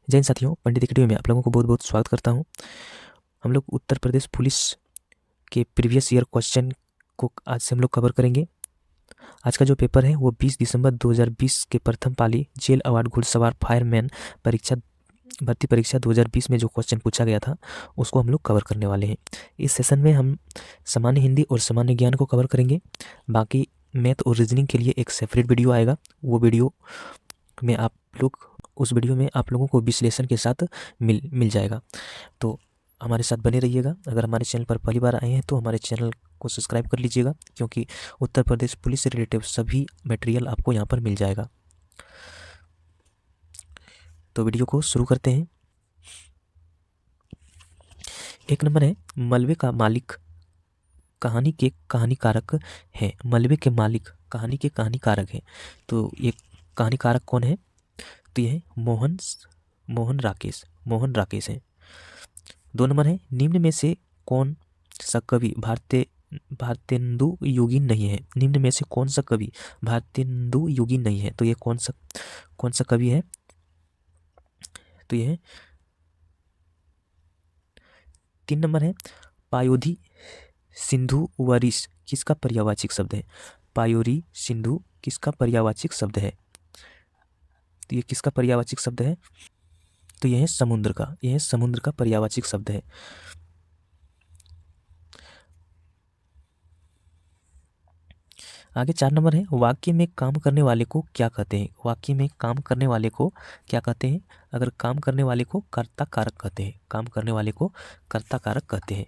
जय हिंद साथियों, पंडित एकेडमी में आप लोगों को बहुत बहुत स्वागत करता हूं। हम लोग उत्तर प्रदेश पुलिस के प्रीवियस ईयर क्वेश्चन को आज से हम लोग कवर करेंगे। आज का जो पेपर है वो 20 दिसंबर 2020 के प्रथम पाली जेल अवार्ड घुड़सवार फायरमैन परीक्षा भर्ती परीक्षा 2020 में जो क्वेश्चन पूछा गया था उसको हम लोग कवर करने वाले हैं। इस सेशन में हम सामान्य हिंदी और सामान्य ज्ञान को कवर करेंगे। बाकी मैथ और रीजनिंग के लिए एक सेपरेट वीडियो आएगा। वो वीडियो में आप लोग उस वीडियो में आप लोगों को विश्लेषण के साथ मिल जाएगा। तो हमारे साथ बने रहिएगा। अगर हमारे चैनल पर पहली बार आए हैं तो हमारे चैनल को सब्सक्राइब कर लीजिएगा, क्योंकि उत्तर प्रदेश पुलिस से रिलेटेड सभी मटेरियल आपको यहाँ पर मिल जाएगा। तो वीडियो को शुरू करते हैं। 1 नंबर है, मलबे का मालिक कहानी के कहानीकारक है। मलबे के मालिक कहानी के कहानीकारक है। तो ये कहानीकारक कौन है? तो यह है मोहन राकेश है। 2 नंबर है, निम्न में से कौन सा कवि भारतेंदु योगीन नहीं है? निम्न में से कौन सा कवि भारतेंदु योगीन नहीं है? तो ये कौन सा कवि है? तो ये है 3 नंबर है, पायोधी सिंधु वरिस किसका पर्यायवाची शब्द है? पायोरी सिंधु किसका पर्यायवाची शब्द है? तो ये किसका पर्यायवाची शब्द है? तो यह है समुद्र का। यह समुद्र का पर्यायवाची शब्द है। आगे 4 नंबर है, वाक्य में काम करने वाले को क्या कहते हैं? वाक्य में काम करने वाले को क्या कहते हैं? अगर काम करने वाले को कर्ता कारक कहते हैं। काम करने वाले को कर्ता कारक कहते हैं।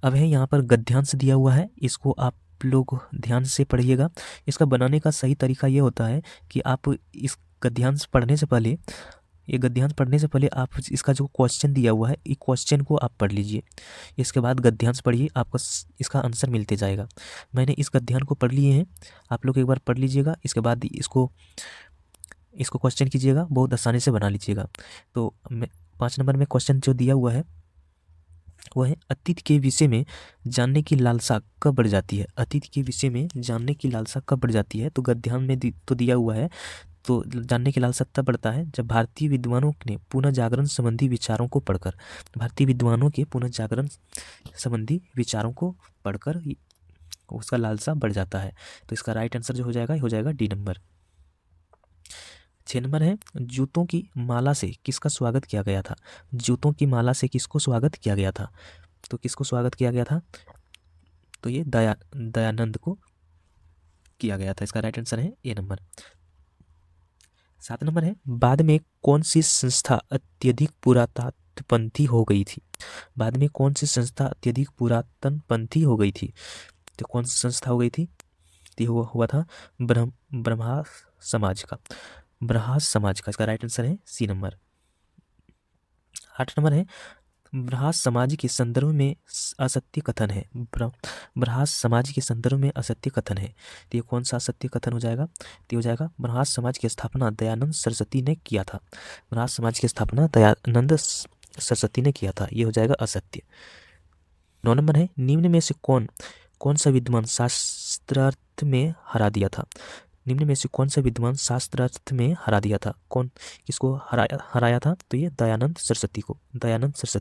अब है यहाँ पर गद्यांश दिया हुआ है, इसको आप लोग ध्यान से पढ़िएगा। इसका बनाने का सही तरीका ये होता है कि आप इस गद्यांश पढ़ने से पहले आप इसका जो क्वेश्चन दिया हुआ है इस क्वेश्चन को आप पढ़ लीजिए। इसके बाद गद्यांश पढ़िए, आपको इसका आंसर मिलते जाएगा। मैंने इस गद्यांश को पढ़ लिए हैं, आप लोग एक बार पढ़ लीजिएगा। इसके बाद इसको क्वेश्चन कीजिएगा, बहुत आसानी से बना लीजिएगा। तो 5 नंबर में क्वेश्चन जो दिया हुआ है वो है, अतीत के विषय में जानने की लालसा कब बढ़ जाती है? अतीत के विषय में जानने की लालसा कब बढ़ जाती है? तो गद्यांश में तो दिया हुआ है, तो जानने की लालसा तब बढ़ता है जब भारतीय विद्वानों ने पुनः जागरण संबंधी विचारों को पढ़कर उसका लालसा बढ़ जाता है। तो इसका राइट आंसर जो हो जाएगा डी नंबर। 6 नंबर है, जूतों की माला से किसका स्वागत किया गया था? जूतों की माला से किसको स्वागत किया गया था? तो किसको स्वागत किया गया था? तो ये दयानंद को किया गया था। इसका राइट आंसर है ए नंबर। 7 नंबर है, बाद में कौन सी संस्था अत्यधिक पुरातनपंथी हो गई थी? बाद में कौन सी संस्था अत्यधिक पुरातनपंथी हो गई थी? तो कौन सी संस्था हो गई थी? तो हुआ था ब्रह्मास समाज का। इसका राइट आंसर है सी नंबर। 8 नंबर है, ब्रह्मास समाज के संदर्भ में असत्य कथन है। ब्रह्मास समाज के संदर्भ में असत्य कथन है। तो ये कौन सा असत्य कथन हो जाएगा? तो हो जाएगा, ब्रह्मास समाज की स्थापना दयानंद सरस्वती ने किया था। ब्रह्मास समाज की स्थापना दयानंद सरस्वती ने किया था। ये हो जाएगा असत्य। 9 नंबर है, निम्न में से कौन सा विद्वान शास्त्रार्थ में हरा दिया था? निम्न में से कौन सा विद्वान शास्त्रार्थ में हरा दिया था? किसको हराया था? तो ये दयानंद सरस्वती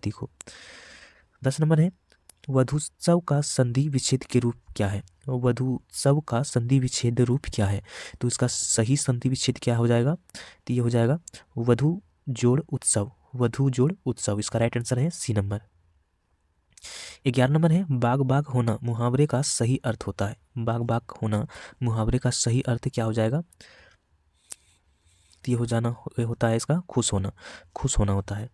को। 10 नंबर है, वधूत्सव का संधि विच्छेद के रूप क्या है? वधूत्सव का संधि विच्छेद रूप क्या है? तो इसका सही संधि विच्छेद क्या हो जाएगा? तो ये हो जाएगा वधू जोड़ उत्सव। इसका राइट आंसर है सी नंबर। 11 नंबर है, बाग बाग होना मुहावरे का सही अर्थ होता है। बाग बाग होना मुहावरे का सही अर्थ क्या हो जाएगा? तो ये होता है इसका खुश होना होता है।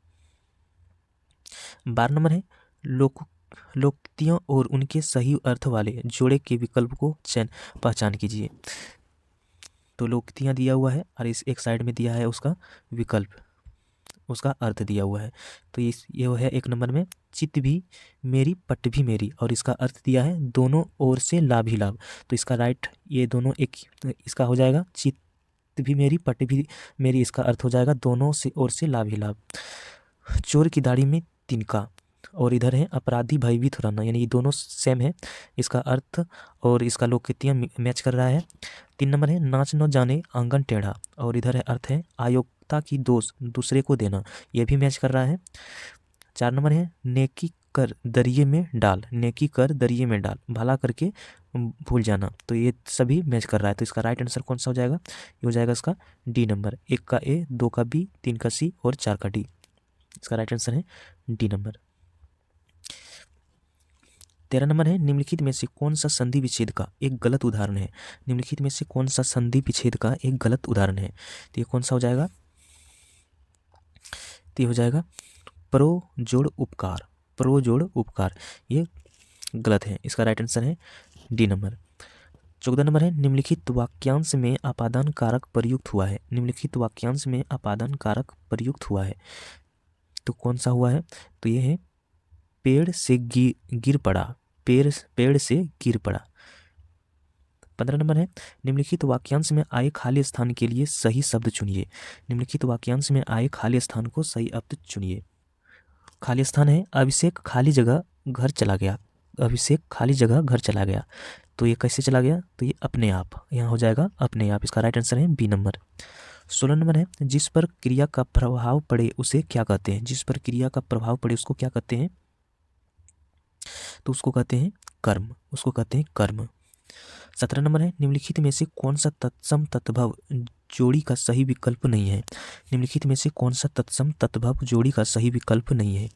12 नंबर है, लोकोक्तियों और उनके सही अर्थ वाले जोड़े के विकल्प को पहचान कीजिए। तो लोकोक्तियाँ दिया हुआ है और इस एक साइड में दिया है उसका विकल्प, उसका अर्थ दिया हुआ है। तो ये है 1 नंबर में, चित भी मेरी पट भी मेरी, और इसका अर्थ दिया है दोनों ओर से लाभ ही लाभ। तो इसका राइट ये दोनों इसका हो जाएगा चित भी मेरी पट भी मेरी। इसका अर्थ हो जाएगा दोनों से ओर से लाभ ही लाभ। चोर की दाढ़ी में तिनका। और इधर है अपराधी भयभीत हो रहना, यानी ये दोनों सेम है, इसका अर्थ और इसका लोकतियाँ मैच कर रहा है। 3 नंबर है नाच न जाने आंगन टेढ़ा, और इधर है अर्थ है अयोग्यता की दोष दूसरे को देना, ये भी मैच कर रहा है। 4 नंबर है नेकी कर दरिये में डाल, नेकी कर दरिये में डाल, भला करके भूल जाना, तो ये सभी मैच कर रहा है। तो इसका राइट आंसर कौन सा हो जाएगा? ये हो जाएगा इसका डी नंबर, 1 का ए, 2 का बी, 3 का सी और 4 का डी। इसका राइट आंसर है डी नंबर। 13 नंबर है निम्नलिखित में से कौन सा संधि विच्छेद का एक गलत उदाहरण है? निम्नलिखित में से कौन सा संधि विच्छेद का एक गलत उदाहरण है? तो ये कौन सा हो जाएगा? तो ये हो जाएगा प्रो जोड़ उपकार, प्रो जोड़ उपकार, ये गलत है। इसका राइट आंसर है डी नंबर। 14 नंबर है निम्नलिखित वाक्यांश में अपादान कारक प्रयुक्त हुआ है, निम्नलिखित वाक्यांश में अपादान कारक प्रयुक्त हुआ है, तो कौन सा हुआ है? तो ये है पेड़ से गिर पड़ा, पेड़ से गिर पड़ा। 15 नंबर है निम्नलिखित वाक्यांश में आए खाली स्थान के लिए सही शब्द चुनिए, निम्नलिखित वाक्यांश में आए खाली स्थान को सही शब्द चुनिए। खाली स्थान है अभिषेक खाली जगह घर चला गया, अभिषेक खाली जगह घर चला गया, तो ये कैसे चला गया? तो ये अपने आप, यहाँ हो जाएगा अपने आप। इसका राइट आंसर है बी नंबर। 16 नंबर है जिस पर क्रिया का प्रभाव पड़े उसे क्या कहते हैं? जिस पर क्रिया का प्रभाव पड़े उसको क्या कहते हैं? तो उसको कहते हैं कर्म, उसको कहते हैं कर्म। 17 नंबर है निम्नलिखित में से कौन सा तत्सम तद्भव जोड़ी का सही विकल्प नहीं है? निम्नलिखित में से कौन सा तत्सम तद्भव जोड़ी का सही विकल्प नहीं है?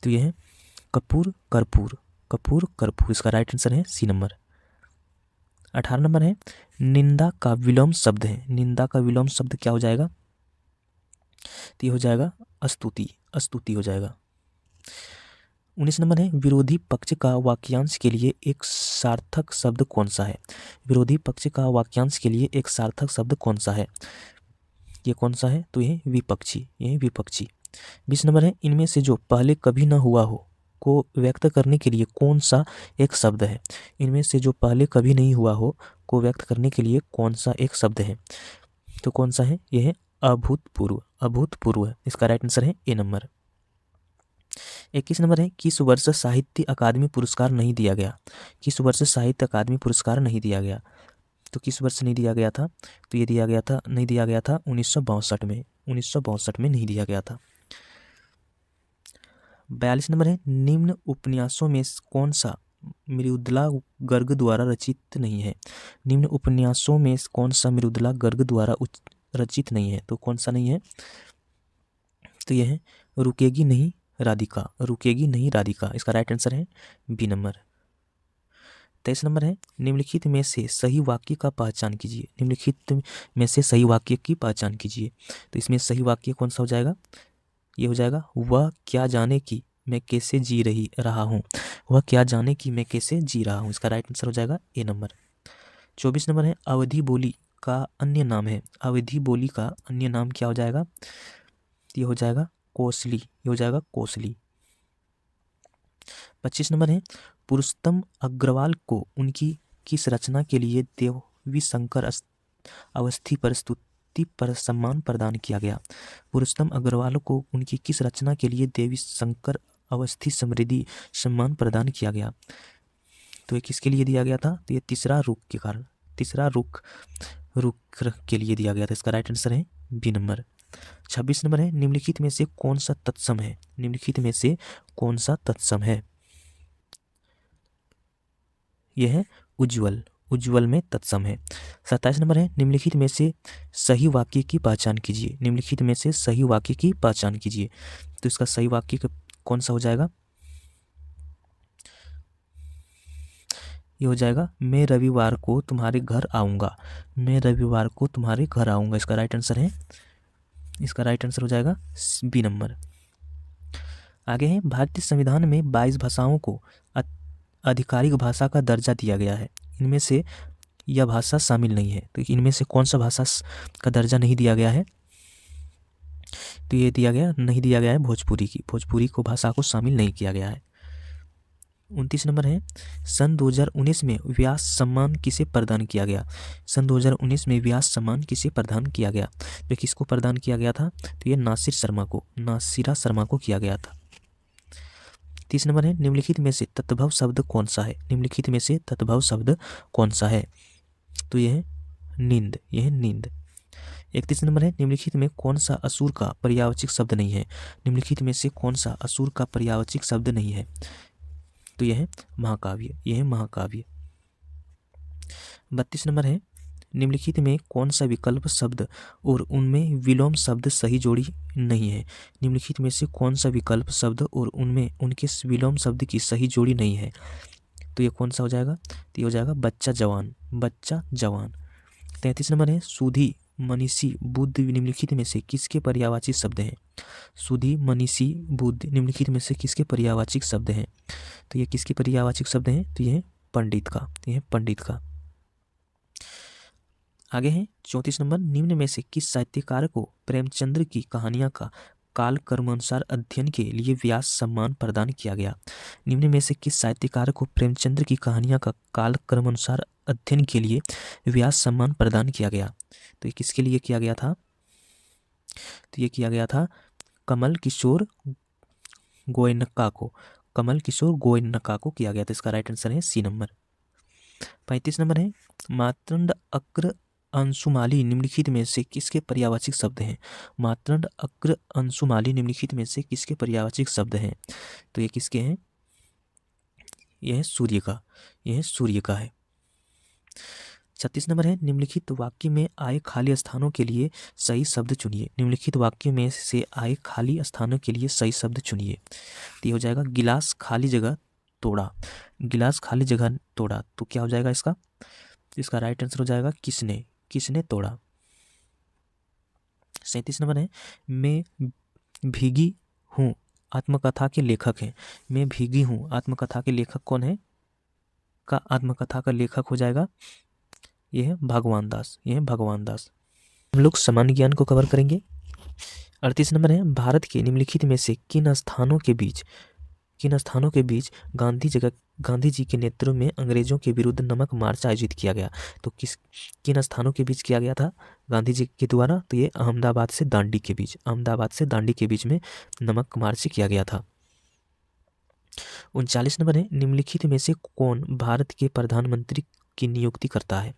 तो यह है कपूर कर्पूर, कपूर कर्पूर, इसका राइट आंसर है सी नंबर। 18 नंबर है निंदा का विलोम शब्द है, निंदा का विलोम शब्द क्या हो जाएगा? तो ये हो जाएगा स्तुति, स्तुति हो जाएगा। 19 नंबर है विरोधी पक्ष का वाक्यांश के लिए एक सार्थक शब्द कौन सा है? विरोधी पक्ष का वाक्यांश के लिए एक सार्थक शब्द कौन सा है? ये कौन सा है? तो ये विपक्षी, ये विपक्षी। 20 नंबर है इनमें से जो पहले कभी न हुआ हो को व्यक्त करने के लिए कौन सा एक शब्द है? इनमें से जो पहले कभी नहीं हुआ हो को व्यक्त करने के लिए कौन सा एक शब्द है? तो कौन सा है? यह है अभूतपूर्व, अभूतपूर्व है। इसका राइट आंसर है ए नंबर। 21 नंबर है किस वर्ष साहित्य अकादमी पुरस्कार नहीं दिया गया? किस वर्ष साहित्य अकादमी पुरस्कार नहीं दिया गया? तो किस वर्ष नहीं दिया गया था? तो ये दिया गया था, नहीं दिया गया था 1962 में, 1962 में नहीं दिया गया था। 42 नंबर है निम्न उपन्यासों में कौन सा मृदुला गर्ग द्वारा रचित नहीं है? निम्न उपन्यासों में कौन सा मृदुला गर्ग द्वारा रचित नहीं है? तो कौन सा नहीं है? तो यह है रुकेगी नहीं राधिका, रुकेगी नहीं राधिका, इसका राइट आंसर है बी नंबर। 23 नंबर है निम्नलिखित में से सही वाक्य का पहचान कीजिए, निम्नलिखित में से सही वाक्य की पहचान कीजिए। तो इसमें सही वाक्य कौन सा हो जाएगा? ये हो जाएगा वह क्या जाने कि मैं कैसे जी रहा हूँ, वह क्या जाने कि मैं कैसे जी रहा हूँ, इसका राइट आंसर हो जाएगा ए नंबर। 24 नंबर है अवधि बोली का अन्य नाम है, अवधि बोली का अन्य नाम क्या हो जाएगा? ये हो जाएगा कोसली, ये हो जाएगा कोसली। 25 नंबर है पुरुषोत्तम अग्रवाल को उनकी किस रचना के लिए देवी शंकर अवस्थी प्रस्तुति पर सम्मान प्रदान किया गया? पुरुषोत्तम अग्रवाल को उनकी किस रचना के लिए देवी शंकर अवस्थी समृद्धि सम्मान प्रदान किया गया? तो ये किसके लिए दिया गया था? तो ये तीसरा रुख के कारण, तीसरा रुख के लिए दिया गया था। इसका राइट आंसर है बी नंबर। 26 नंबर है निम्नलिखित में से कौन सा तत्सम है? निम्नलिखित में से कौन सा तत्सम है? यह है उज्ज्वल, उज्ज्वल में तत्सम है। 27 नंबर है निम्नलिखित में से सही वाक्य की पहचान कीजिए, निम्नलिखित में से सही वाक्य की पहचान कीजिए। तो इसका सही वाक्य कौन सा हो जाएगा? ये हो जाएगा मैं रविवार को तुम्हारे घर आऊँगा, मैं रविवार को तुम्हारे घर आऊँगा, इसका राइट आंसर है, इसका राइट आंसर हो जाएगा बी नंबर। आगे है भारतीय संविधान में 22 भाषाओं को आधिकारिक भाषा का दर्जा दिया गया है, इनमें से यह भाषा शामिल नहीं है। तो इनमें से कौन सा भाषा का दर्जा नहीं दिया गया है? तो ये दिया गया, नहीं दिया गया है भोजपुरी की, भोजपुरी को भाषा को शामिल नहीं किया गया है। 29 नंबर है सन 2019 में व्यास सम्मान किसे प्रदान किया गया? सन 2019 में व्यास सम्मान किसे प्रदान किया गया? तो किसको प्रदान किया गया था? तो ये नासिरा शर्मा को किया गया था। 30 नंबर है निम्नलिखित में से तद्भव शब्द कौन सा है, निम्नलिखित में से तद्भव शब्द कौन सा है, तो यह है नींद, यह है नींद। 31 नंबर है निम्नलिखित में कौन सा असुर का पर्यायवाची शब्द नहीं है, निम्नलिखित में से कौन सा असुर का पर्यायवाची शब्द नहीं है, तो यह है महाकाव्य, यह है महाकाव्य। 32 नंबर है निम्नलिखित में कौन सा विकल्प शब्द और उनमें विलोम शब्द सही जोड़ी नहीं है, निम्नलिखित में से कौन सा विकल्प शब्द और उनमें उनके विलोम शब्द की सही जोड़ी नहीं है, तो ये कौन सा हो जाएगा, तो ये हो जाएगा बच्चा जवान, बच्चा जवान। 33 नंबर है सुधी मनीषी बुद्ध निम्नलिखित में से किसके पर्यायवाची शब्द हैं, सुधी मनीषी बुद्ध निम्नलिखित में से किसके पर्यायवाची शब्द हैं, तो ये किसके पर्यायवाची शब्द हैं, तो ये पंडित का, यह पंडित का। आगे है 34 नंबर निम्न में से किस साहित्यकार को प्रेमचंद्र की कहानियां का काल कर्मानुसार अध्ययन के लिए व्यास सम्मान प्रदान किया गया, निम्न में से किस साहित्यकार को प्रेमचंद्र की कहानियां का काल कर्मानुसार अध्ययन के लिए व्यास सम्मान प्रदान किया गया, तो ये किसके लिए किया गया था, तो ये किया गया था कमल किशोर गोयनका को, कमल किशोर गोयनका को किया गया था। इसका राइट आंसर है सी नंबर। 35 नंबर है मातंड अक्र अंशुमाली निम्नलिखित में से किसके पर्यायवाची शब्द हैं, मातंड अक्र अंशुमाली निम्नलिखित में से किसके पर्यायवाची शब्द हैं, तो ये किसके हैं, यह है सूर्य का, यह सूर्य का है। 36 नंबर है निम्नलिखित वाक्य में आए खाली स्थानों के लिए सही शब्द चुनिए, निम्नलिखित वाक्य में से आए खाली स्थानों के लिए सही शब्द चुनिए, तो ये हो जाएगा गिलास खाली जगह तोड़ा, गिलास खाली जगह तोड़ा, तो क्या हो जाएगा इसका राइट आंसर हो जाएगा किसने, किसने तोड़ा। 37 नंबर है मैं भीगी हूँ आत्मकथा के लेखक हैं, मैं भीगी हूँ आत्मकथा के लेखक कौन है, का आत्मकथा का लेखक हो जाएगा यह है भगवान दास, यह है भगवान दास। हम लोग सामान्य ज्ञान को कवर करेंगे। 38 नंबर है भारत के निम्नलिखित में से किन स्थानों के बीच गांधी जी के नेतृत्व में अंग्रेजों के विरुद्ध नमक मार्च आयोजित किया गया, तो किन स्थानों के बीच किया गया था गांधी जी के द्वारा, तो ये अहमदाबाद से दांडी के बीच, अहमदाबाद से दांडी के बीच में नमक मार्च किया गया था। 39 नंबर है निम्नलिखित में से कौन भारत के प्रधानमंत्री की नियुक्ति करता है,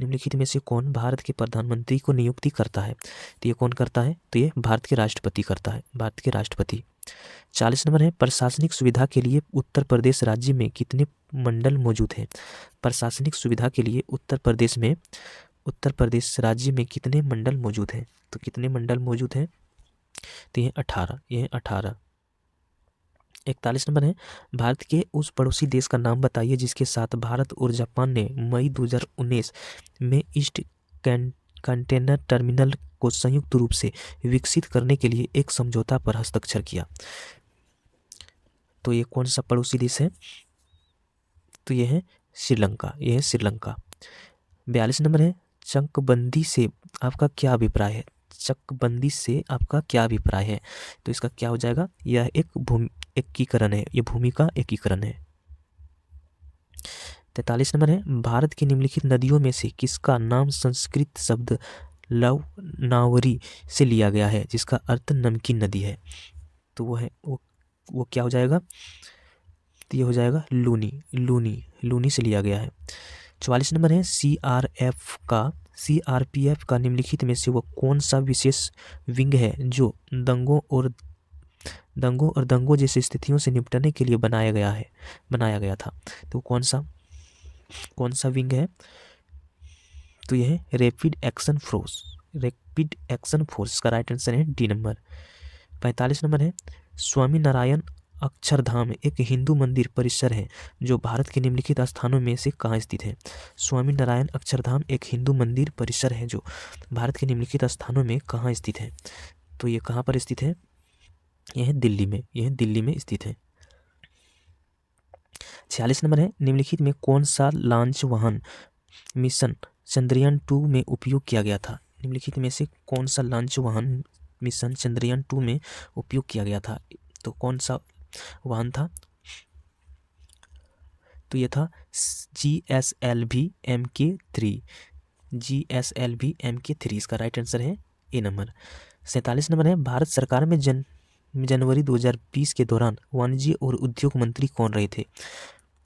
निम्नलिखित में से कौन भारत के प्रधानमंत्री को नियुक्ति करता है, तो ये कौन करता है, तो ये भारत के राष्ट्रपति करता है, भारत के राष्ट्रपति। 40 नंबर है प्रशासनिक सुविधा के लिए उत्तर प्रदेश राज्य में कितने मंडल मौजूद हैं, प्रशासनिक सुविधा के लिए उत्तर प्रदेश राज्य में कितने मंडल मौजूद हैं, तो कितने मंडल मौजूद हैं, तो ये 18, ये 18। 41 नंबर है भारत के उस पड़ोसी देश का नाम बताइए जिसके साथ भारत और जापान ने मई 2019 में ईस्ट कंटेनर टर्मिनल को संयुक्त रूप से विकसित करने के लिए एक समझौता पर हस्ताक्षर किया, तो ये कौन सा पड़ोसी देश है, तो ये है श्रीलंका, ये है श्रीलंका। 42 नंबर है चकबंदी से आपका क्या अभिप्राय है, चकबंदी से आपका क्या अभिप्राय है, तो इसका क्या हो जाएगा, यह एक एकीकरण है, ये भूमि का एकीकरण है। 43 नंबर है भारत की निम्नलिखित नदियों में से किसका नाम संस्कृत शब्द लवनावरी से लिया गया है जिसका अर्थ नमकीन नदी है, तो वो क्या हो जाएगा, तो ये हो जाएगा लूनी से लिया गया है। 44 नंबर है सीआरपीएफ का निम्नलिखित में से वो कौन सा विशेष विंग है जो दंगों और दंगों जैसी स्थितियों से निपटने के लिए बनाया गया था, तो कौन सा विंग है, तो यह है रैपिड एक्शन फोर्स का राइट आंसर है डी नंबर। 45 नंबर है स्वामी नारायण अक्षरधाम एक हिंदू मंदिर परिसर है जो भारत के निम्नलिखित स्थानों में से कहाँ स्थित है, स्वामी नारायण अक्षरधाम एक हिंदू मंदिर परिसर है जो भारत के निम्नलिखित स्थानों में कहाँ स्थित है, तो ये कहाँ पर स्थित है, यह दिल्ली में स्थित है। 46 नंबर है निम्नलिखित में कौन सा लॉन्च वाहन मिशन चंद्रयान 2 में उपयोग किया गया था, निम्नलिखित में से कौन सा लॉन्च वाहन मिशन चंद्रयान 2 में उपयोग किया गया था, तो कौन सा वाहन था, तो यह था GSLV MK3, इसका राइट आंसर है ए नंबर। 47 नंबर है भारत सरकार में जनवरी 2020 के दौरान वाणिज्य और उद्योग मंत्री कौन रहे थे?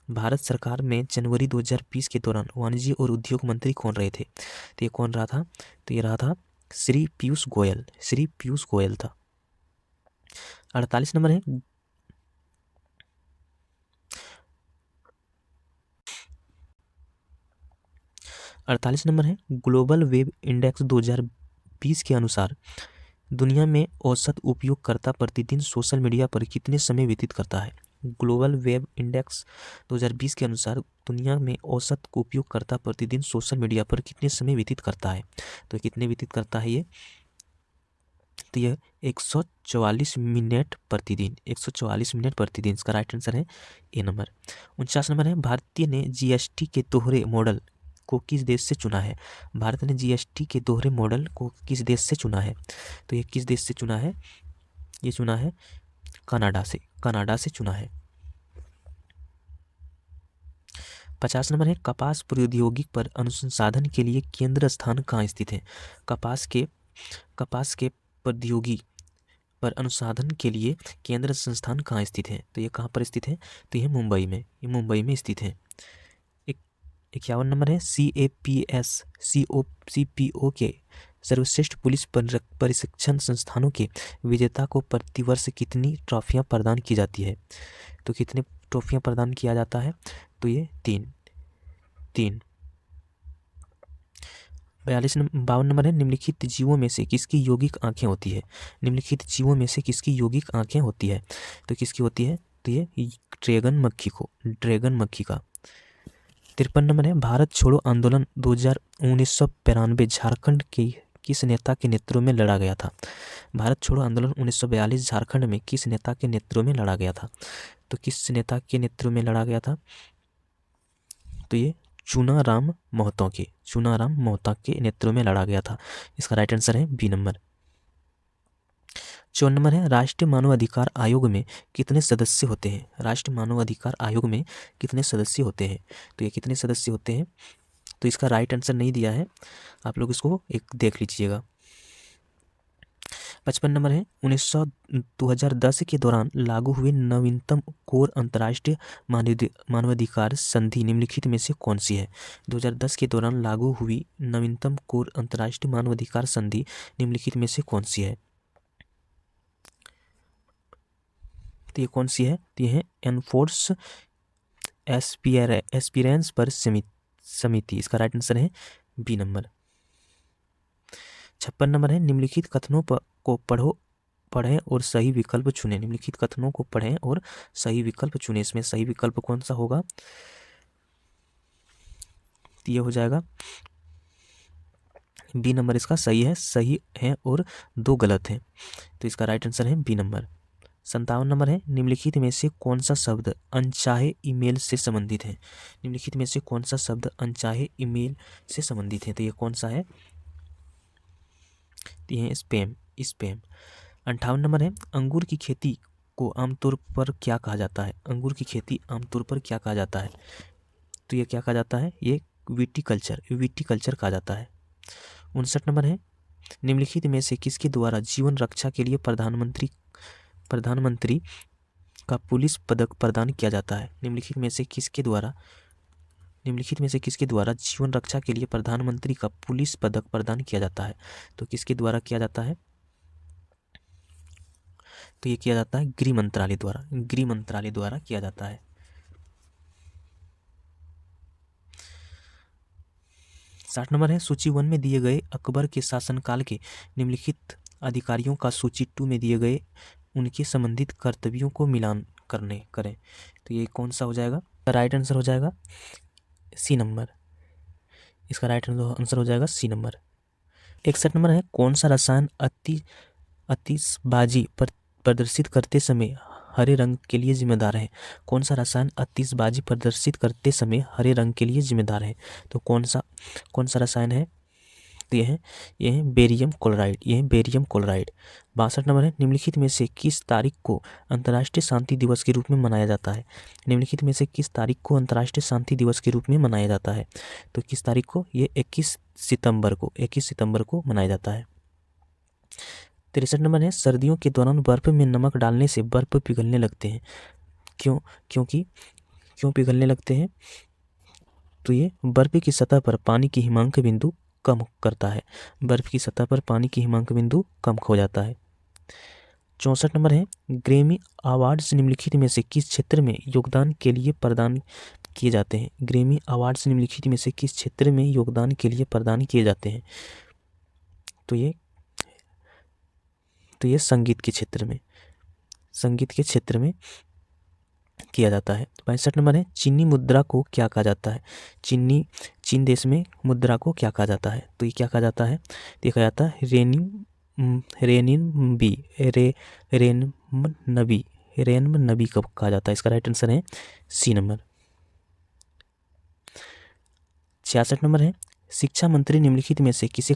भारत सरकार में जनवरी 2020 के दौरान वाणिज्य और उद्योग मंत्री कौन रहे थे? तो ये कौन रहा था? तो ये रहा था श्री पीयूष गोयल। श्री पीयूष गोयल था। 48 नंबर है 48 नंबर है ग्लोबल वेब इंडेक्स 2020 के अनुसार दुनिया में औसत उपयोगकर्ता प्रतिदिन सोशल मीडिया पर कितने समय व्यतीत करता है? ग्लोबल वेब इंडेक्स 2020 के अनुसार दुनिया में औसत उपयोगकर्ता प्रतिदिन सोशल मीडिया पर कितने समय व्यतीत करता है? तो कितने व्यतीत करता है ये? तो यह 144 मिनट प्रतिदिन। 144 मिनट प्रतिदिन इसका राइट आंसर है ए नंबर। 49 नंबर है भारतीय ने जीएसटी के दोहरे मॉडल को किस देश से चुना है? भारत ने जीएसटी के दोहरे मॉडल को किस देश से चुना है? तो ये किस देश से चुना है? ये चुना है कनाडा से। कनाडा से चुना है। 50 नंबर है कपास प्रौद्योगिकी पर अनुसंधान के लिए केंद्र स्थान कहाँ स्थित है? कपास के प्रौद्योगिकी पर अनुसंधान के लिए केंद्र संस्थान कहाँ स्थित है? तो ये कहाँ पर स्थित है? तो ये मुंबई में। ये मुंबई में स्थित है। 51 नंबर है CPO के सर्वश्रेष्ठ पुलिस प्रशिक्षण संस्थानों के विजेता को प्रतिवर्ष कितनी ट्रॉफियां प्रदान की जाती है? तो कितने ट्रॉफियां प्रदान किया जाता है? तो ये 3। 52 नंबर है निम्नलिखित जीवों में से किसकी यौगिक आंखें होती है? निम्नलिखित जीवों में से किसकी यौगिक आंखें होती है? तो किसकी होती है? तो ये ड्रैगन मक्खी का। 53 नंबर है भारत छोड़ो आंदोलन 1992 झारखंड के किस नेता के नेतृत्व में लड़ा गया था? भारत छोड़ो आंदोलन 1942 झारखंड में किस नेता के नेतृत्व में लड़ा गया था? तो किस नेता के नेतृत्व में लड़ा गया था? तो ये चुनाराम महतो के नेतृत्व में लड़ा गया था। इसका राइट आंसर है बी नंबर। 54 नंबर है राष्ट्रीय मानव अधिकार आयोग में कितने सदस्य होते हैं? राष्ट्रीय मानव अधिकार आयोग में कितने सदस्य होते हैं? तो ये कितने सदस्य होते हैं? तो इसका राइट आंसर नहीं दिया है, आप लोग इसको एक देख लीजिएगा। 55 नंबर है 2010 के दौरान लागू हुए नवीनतम कोर अंतर्राष्ट्रीय मानवाधिकार संधि निम्नलिखित में से कौन सी है? 2010 के दौरान लागू हुई नवीनतम कोर अंतर्राष्ट्रीय मानवाधिकार संधि निम्नलिखित में से कौन सी है? तो ये कौन सी है? तो ये है एनफोर्स एस्पिरेंस पर समिति। इसका राइट आंसर है बी नंबर। 56 नंबर है निम्नलिखित कथनों को पढ़ें और सही विकल्प चुनें। निम्नलिखित कथनों को पढ़ें और सही विकल्प चुनें। इसमें सही विकल्प कौन सा होगा? तो ये हो जाएगा बी नंबर। इसका सही है और 2 गलत हैं, तो इसका राइट आंसर है बी नंबर। 57 नंबर है निम्नलिखित में से कौन सा शब्द अनचाहे ईमेल से संबंधित है? निम्नलिखित में से कौन सा शब्द अनचाहे ईमेल से संबंधित है? तो ये कौन सा है? तो ये स्पैम। 58 नंबर है अंगूर की खेती को आमतौर पर क्या कहा जाता है? अंगूर की खेती आमतौर पर क्या कहा जाता है? तो ये क्या कहा जाता है? ये विटीकल्चर कहा जाता है। 59 नंबर है निम्नलिखित में से किसके द्वारा जीवन रक्षा के लिए प्रधानमंत्री का पुलिस पदक प्रदान किया जाता है? निम्नलिखित में से किसके द्वारा जीवन रक्षा के लिए प्रधानमंत्री का पुलिस पदक प्रदान किया जाता है? तो किसके द्वारा किया जाता है? तो ये किया जाता है गृह मंत्रालय द्वारा किया जाता है। 60 नंबर है सूची 1 में दिए गए अकबर के शासनकाल के निम्नलिखित अधिकारियों का सूची 2 में दिए गए उनके संबंधित कर्तव्यों को मिलान करें। तो ये कौन सा हो जाएगा? राइट आंसर हो जाएगा सी नंबर। इसका राइट आंसर हो जाएगा सी नंबर। 61 नंबर है कौन सा रसायन आतिशबाजी प्रदर्शित करते समय हरे रंग के लिए जिम्मेदार है? कौन सा रसायन आतिशबाजी प्रदर्शित करते समय हरे रंग के लिए जिम्मेदार है? तो कौन सा रसायन है? तो ये है बेरियम क्लोराइड। 62 नंबर है निम्नलिखित में से किस तारीख को अंतर्राष्ट्रीय शांति दिवस के रूप में मनाया जाता है? निम्नलिखित में से किस तारीख को अंतर्राष्ट्रीय शांति दिवस के रूप में मनाया जाता है? तो किस तारीख को? ये 21 सितंबर को मनाया जाता है। 63 नंबर है, सर्दियों के दौरान बर्फ में नमक डालने से बर्फ पिघलने लगते हैं। क्यों पिघलने लगते हैं? तो ये बर्फ की सतह पर पानी की हिमांक बिंदु कम करता है। बर्फ की सतह पर पानी की हिमांक बिंदु कम हो जाता है। 64 नंबर है, ग्रैमी अवार्ड्स निम्नलिखित में से किस क्षेत्र में योगदान के लिए प्रदान किए जाते हैं? ग्रैमी अवार्ड्स निम्नलिखित में से किस क्षेत्र में योगदान के लिए प्रदान किए जाते हैं? तो ये संगीत के क्षेत्र में किया जाता है। 62 नंबर है, चीनी मुद्रा को क्या कहा जाता है? चीन देश में मुद्रा को क्या कहा जाता है? तो ये क्या कहा जाता है? देखा जाता है रेननबी कब कहा जाता है? इसका राइट आंसर है सी नंबर। 66 नंबर है, शिक्षा मंत्री निम्नलिखित में से किसे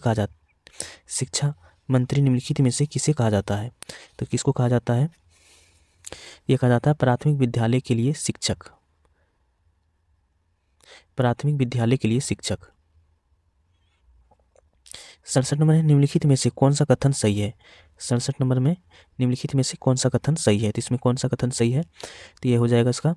कहा जाता है? तो किसको कहा जाता है? ये कहा जाता है प्राथमिक विद्यालय के लिए शिक्षक। 67 नंबर है, निम्नलिखित में से कौन सा कथन सही है? 67 नंबर में निम्नलिखित में से कौन सा कथन सही है? तो इसमें कौन सा कथन सही है? तो ये हो जाएगा इसका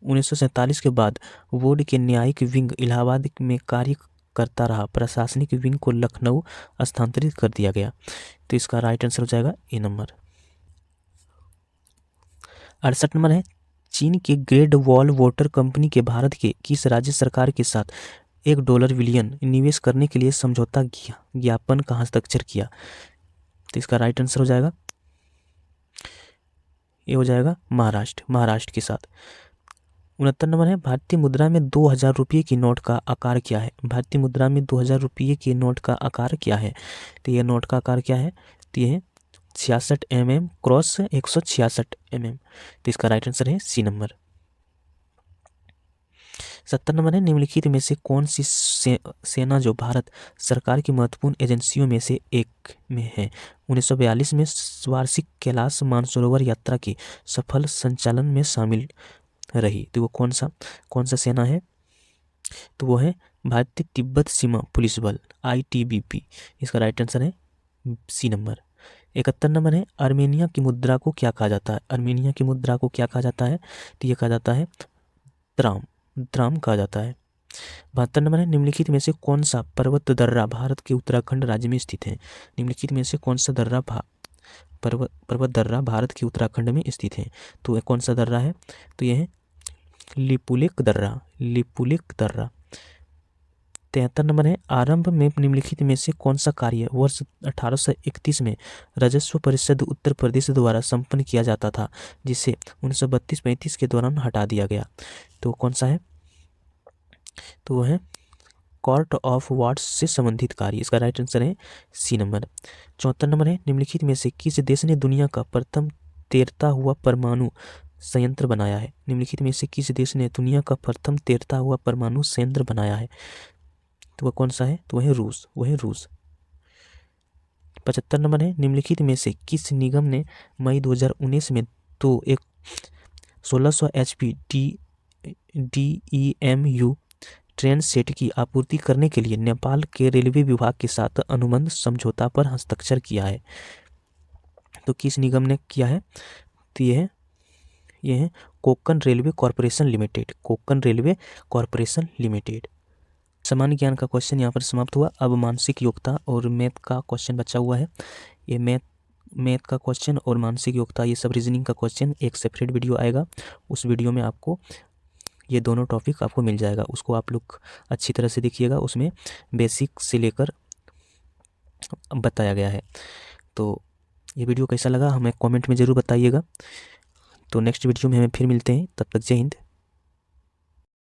1947 के बाद बोर्ड के न्यायिक विंग इलाहाबाद में कार्य करता रहा, प्रशासनिक विंग को लखनऊ स्थानांतरित कर दिया गया। तो इसका राइट आंसर हो जाएगा ए नंबर। 68 नंबर है, चीन के ग्रेट वॉल वाटर कंपनी के भारत के किस राज्य सरकार के साथ $1 बिलियन निवेश करने के लिए समझौता ज्ञापन का हस्ताक्षर किया? तो इसका राइट आंसर हो जाएगा, ये हो जाएगा महाराष्ट्र के साथ। 69 नंबर है, भारतीय मुद्रा में 2000 रुपये की नोट का आकार क्या है? भारतीय मुद्रा में 2000 रुपये के नोट का आकार क्या है? तो यह नोट का आकार क्या है? तो यह 66 mm क्रॉस 166 mm। तो इसका राइट आंसर है सी नंबर। 70 नंबर है, निम्नलिखित में से कौन सी सेना जो भारत सरकार की महत्वपूर्ण एजेंसियों में से एक में है, 1942 में वार्षिक कैलाश मानसरोवर यात्रा के सफल संचालन में शामिल रही? तो वो कौन सा सेना है? तो वो है भारतीय तिब्बत सीमा पुलिस बल, ITBP। इसका राइट आंसर है सी नंबर। 71 नंबर है, आर्मेनिया की मुद्रा को क्या कहा जाता है? आर्मेनिया की मुद्रा को क्या कहा जाता है? तो ये कहा जाता है द्राम कहा जाता है। 72 नंबर है, निम्नलिखित में से कौन सा पर्वत दर्रा भारत के उत्तराखंड राज्य में स्थित है? निम्नलिखित में से कौन सा पर्वत दर्रा भारत के उत्तराखंड में स्थित है? तो कौन सा दर्रा है? तो यह है लिपुलेख दर्रा। 73 नंबर है, आरंभ में निम्नलिखित में से कौन सा कार्य वर्ष 1831 में राजस्व परिषद उत्तर प्रदेश द्वारा संपन्न किया जाता था, जिसे 1932-35 के दौरान हटा दिया गया? तो कौन सा है? तो वह है कोर्ट ऑफ वार्ड्स से संबंधित कार्य। इसका राइट आंसर है सी नंबर। 74 नंबर है, निम्नलिखित में से किस देश ने दुनिया का प्रथम तैरता हुआ परमाणु संयंत्र बनाया है? निम्नलिखित में से किस देश ने दुनिया का प्रथम तैरता हुआ परमाणु संयंत्र बनाया है? तो वह कौन सा है? तो वह है रूस। 75 नंबर है, निम्नलिखित में से किस निगम ने मई 2019 में 1600 HP DEMU ट्रेन सेट की आपूर्ति करने के लिए नेपाल के रेलवे विभाग के साथ अनुबंध समझौता पर हस्ताक्षर किया है? तो किस निगम ने किया है? तो यह है कोंकण रेलवे कॉरपोरेशन लिमिटेड। सामान्य ज्ञान का क्वेश्चन यहाँ पर समाप्त हुआ। अब मानसिक योग्यता और मैथ का क्वेश्चन बचा हुआ है। ये मैथ का क्वेश्चन और मानसिक योग्यता, ये सब रीजनिंग का क्वेश्चन एक सेपरेट वीडियो आएगा। उस वीडियो में आपको ये दोनों टॉपिक आपको मिल जाएगा, उसको आप लोग अच्छी तरह से देखिएगा। उसमें बेसिक से लेकर बताया गया है। तो ये वीडियो कैसा लगा हमें कमेंट में ज़रूर बताइएगा। तो नेक्स्ट वीडियो में हमें फिर मिलते हैं, तब तक जय हिंद।